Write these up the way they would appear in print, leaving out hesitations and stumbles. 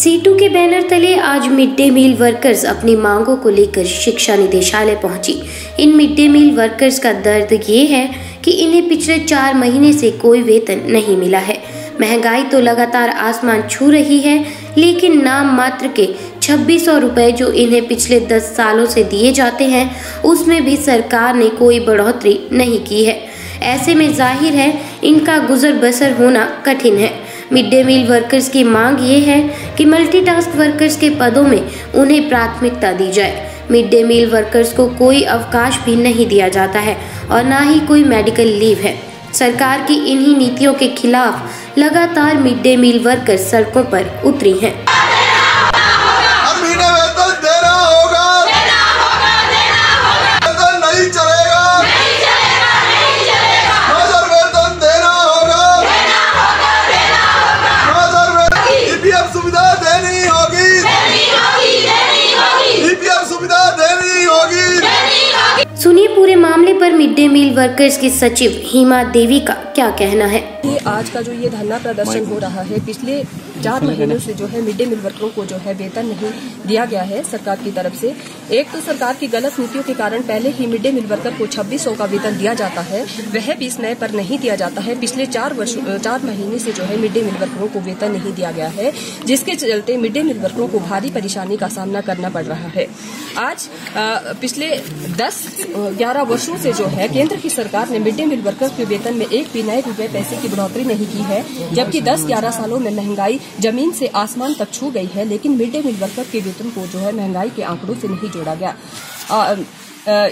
Situ के banner तले आज मिड डे मील वर्कर्स अपनी मांगों को लेकर शिक्षा निदेशालय पहुंची। इन मिड डे मील वर्कर्स का दर्द ये है कि इन्हें पिछले 4 महीने से कोई वेतन नहीं मिला है। महंगाई तो लगातार आसमान छू रही है, लेकिन नाम मात्र के 2600 रुपए जो इन्हें पिछले 10 सालों से दिए जाते हैं, उसमें भी सरकार ने कोई बढ़ोतरी नहीं की है। ऐसे में जाहिर है इनका गुजर बसर होना कठिन है। मिड डे मील वर्कर्स की मांग ये है कि मल्टीटास्क वर्कर्स के पदों में उन्हें प्राथमिकता दी जाए। मिड डे मील वर्कर्स को कोई अवकाश भी नहीं दिया जाता है और न ही कोई मेडिकल लीव है। सरकार की इन्हीं नीतियों के खिलाफ लगातार मिड डे मील वर्कर्स सड़कों पर उतरी हैं। सुनिए पूरे मामले पर मिड डे मील वर्कर्स की सचिव हिमा देवी का क्या कहना है। आज का जो ये धरना प्रदर्शन हो रहा है, पिछले 4 महीनों से जो है मिड डे मील वर्करों को जो है वेतन नहीं दिया गया है सरकार की तरफ से। एक तो सरकार की गलत नीतियों के कारण पहले ही मिड डे मील वर्कर को 2600 का वेतन दिया जाता है, वह भी इस नए पर नहीं दिया जाता है। पिछले 4 महीने से जो है मिड डे मील वर्करों को वेतन नहीं दिया गया है, जिसके चलते मिड डे मील वर्करों को भारी परेशानी का सामना करना पड़ रहा है। आज पिछले 10-11 वर्षों से जो है केंद्र की सरकार ने मिड डे मील वर्कर के वेतन में एक भी नए रुपए पैसे की बढ़ोतरी नहीं की है, जबकि 10-11 सालों में महंगाई जमीन से आसमान तक छू गई है, लेकिन मिड डे मील वर्कर के वेतन को जो है महंगाई के आंकड़ों से नहीं जोड़ा गया।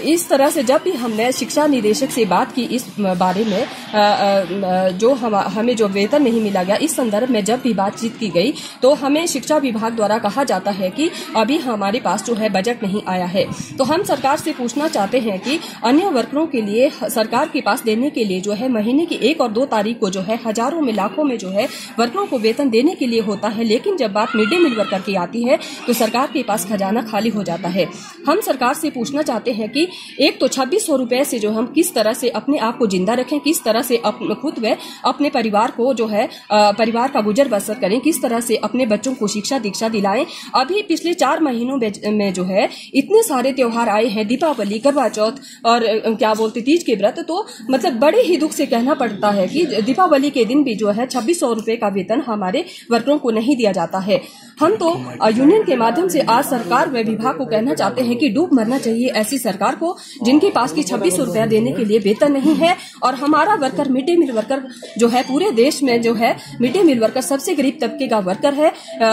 इस तरह से जब भी हमने शिक्षा निदेशक से बात की इस बारे में जो हमें जो वेतन नहीं मिला गया, इस संदर्भ में जब भी बातचीत की गई तो हमें शिक्षा विभाग द्वारा कहा जाता है कि अभी हमारे पास जो है बजट नहीं आया है। तो हम सरकार से पूछना चाहते हैं कि अन्य वर्करों के लिए सरकार के पास देने के लिए जो है महीने की 1 और 2 तारीख को जो है हजारों में लाखों में जो है वर्करों को वेतन देने के लिए होता है, लेकिन जब बात मिड डे मील वर्कर की आती है तो सरकार के पास खजाना खाली हो जाता है। हम सरकार से पूछना चाहते हैं कि एक तो 2600 रुपए से जो हम किस तरह से अपने आप को जिंदा रखें, किस तरह से खुद व अपने परिवार को जो है परिवार का गुजर बसर करें, किस तरह से अपने बच्चों को शिक्षा दीक्षा दिलाएं। अभी पिछले 4 महीनों में जो है इतने सारे त्योहार आए हैं, दीपावली, करवा चौथ और क्या बोलते तीज के व्रत, तो मतलब बड़े ही दुख से कहना पड़ता है कि दीपावली के दिन भी जो है 2600 रुपए का वेतन हमारे वर्करों को नहीं दिया जाता है। हम तो यूनियन के माध्यम से आज सरकार व विभाग को कहना चाहते हैं कि डूब मरना चाहिए ऐसी सरकार को जिनके पास की 2600 रुपया देने के लिए वेतन नहीं है। और हमारा worker mid day meal worker जो है पूरे देश में जो है मिड डे मील वर्कर सबसे गरीब तबके का वर्कर है।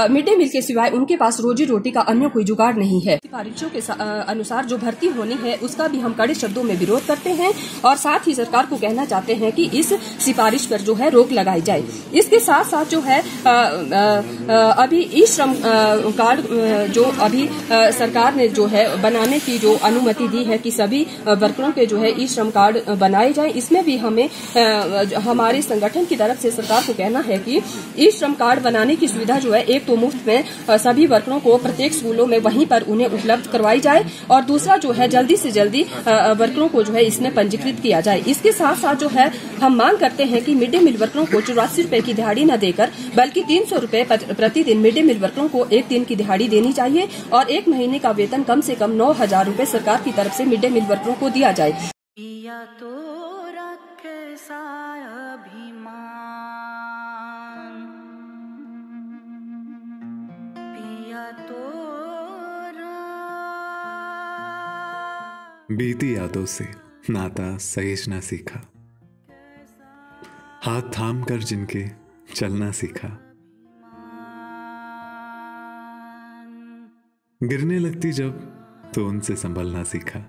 मिड डे मील के सिवाय उनके पास रोजी रोटी का अन्य कोई जुगाड़ नहीं है। सिफारिशों के अनुसार जो भर्ती होनी है उसका भी हम कड़े शब्दों में विरोध करते हैं और साथ ही सरकार को कहना चाहते हैं कि इस सिफारिश पर जो है रोक लगाई जाए। इसके साथ साथ जो है अभी ई श्रम कार्ड जो अभी सरकार ने जो है बनाने की जो अनुमति दी है कि सभी वर्करों के जो है ई श्रम कार्ड बनाए जाएं, इसमें भी हमें हमारे संगठन की तरफ से सरकार को कहना है कि ई श्रम कार्ड बनाने की सुविधा जो है एक तो मुफ्त में सभी वर्करों को प्रत्येक स्कूलों में वहीं पर उन्हें उपलब्ध करवाई जाए और दूसरा जो है जल्दी से जल्दी वर्करों को जो है इसमें पंजीकृत किया जाए। इसके साथ साथ जो है हम मांग करते हैं कि मिड डे मील वर्करों को 84 रुपए की दिहाड़ी न देकर बल्कि 300 रुपए प्रतिदिन मिड डे मील वर्करों को 1 दिन की दिहाड़ी देनी चाहिए और 1 महीने का वेतन कम से कम 9000 रुपए सरकार की तरफ से मिड डे मील वर्करों को दिया जाए। बीती यादों से नाता सहेजना सीखा, हाथ थाम कर जिनके चलना सीखा, गिरने लगती जब तो उनसे संभलना सीखा।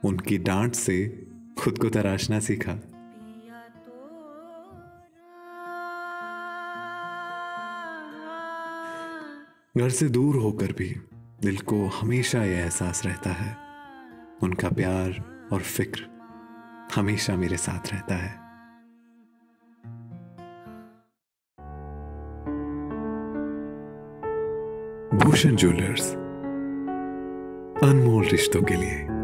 उनकी डांट से खुद को तराशना सीखा। घर से दूर होकर भी दिल को हमेशा यह एहसास रहता है, उनका प्यार और फिक्र हमेशा मेरे साथ रहता है। भूषण ज्वेलर्स, अनमोल रिश्तों के लिए।